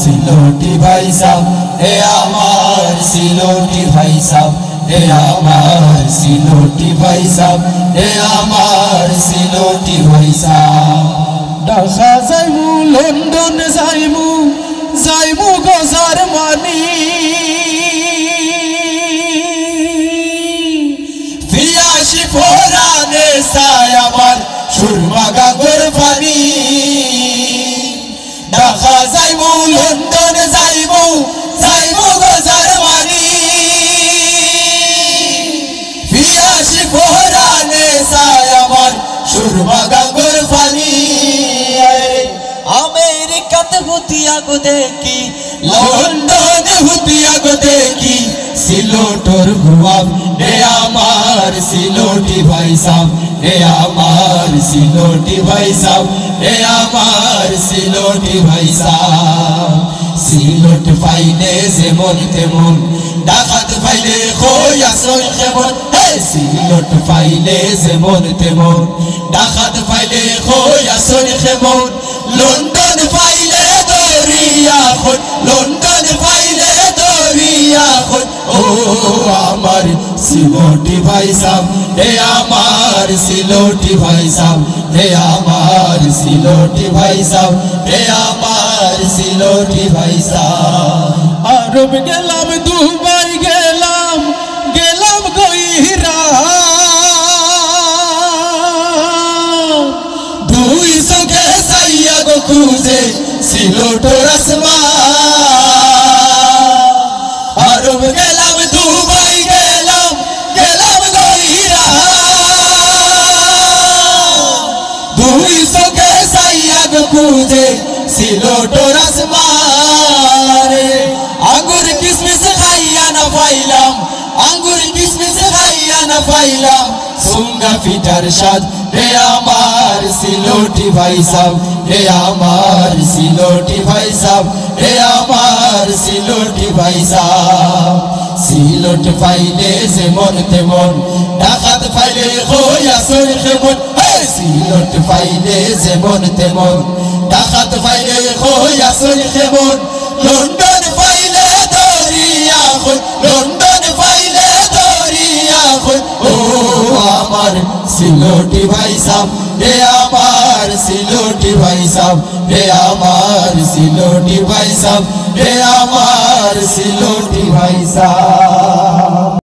सिलोटी भाई साहब ए आमार सिलोटी भाई साहब ए आमार सिलोटी भाई साहब ए आमार सिलोटी भाई साहब ढाका जाइमु लंदन जाइमु जाइमु गो জার্মানি ফিয়াসি ফোরানে সায়াবার সুরমা গাগর পানি ঢাকা যাইমু লন্ডন যাইমু যাইমু গো জার্মানি ফিয়াসি ফোরানে সায়াবার সুরমা গাগর পানি আমেরিকাতে হুতিয়া গো দেখি লন্ডনে হুতিয়া গো দেখি সিলোটর গুয়াব এ আমার সিলোটি ভাই সাহেব এ আমার সিলোটি ভাই সাহেব এ আমার সিলোটি ভাই সাহেব সিলোট ফাইলে যেমন তেমন ডাকাত ফাইলে খোয়া সই কেমন হে সিলোট ফাইলে যেমন তেমন ডাকাত ফাইলে খোয়া সই কেমন লন্ডন ফাইলে দরিয়া খুন লন্ডন ফাইলে দরিয়া খুন ও আমার সিলোটি ভাই সাহেব এ আমার সিলোটি ভাই সাহেব এ আমার সিলোটি ভাই সাহেব এ আমার সিলোটি ভাই সাহেব আরব গেলাম দুবাই গেলাম গেলাম গইরা দুই চোখে চাইয়া গো খুঁজে সিলোটর আসমান আরব গেলাম দুবাই গেলাম গেলাম গইরা দুই চোখে চাইয়া গো খুঁজে সিলোটর আসমান আঙ্গুর কিসমিস খাইয়া না পাইলাম আঙ্গুর কিসমিস খাইয়া না পাইলাম সুঙ্গা ফিটার স্বাদ রে আমার সিলোটি ভাই সাহেব রে আমার সিলোটি ভাই সাহেব রে আমার সিলোটি ভাই সাহেব সিলোট ফাইলে যেমন তেমন ডাকাত ফাইলে খোয়া সই কেমন সিলোট ফাইলে যেমন তেমন ডাকাত ফাইলে খোয়া সই কেমন লন্ডন ফাইলে দরিয়া খুন লন্ডন ফাইলে দরিয়া খুন ও আমার সিলোটি ভাই সাহেব রে আমার সিলোটি ভাই সাহেব রে আমার সিলোটি ভাই সাহেব রে আমার সিলোটি ভাই সাহেব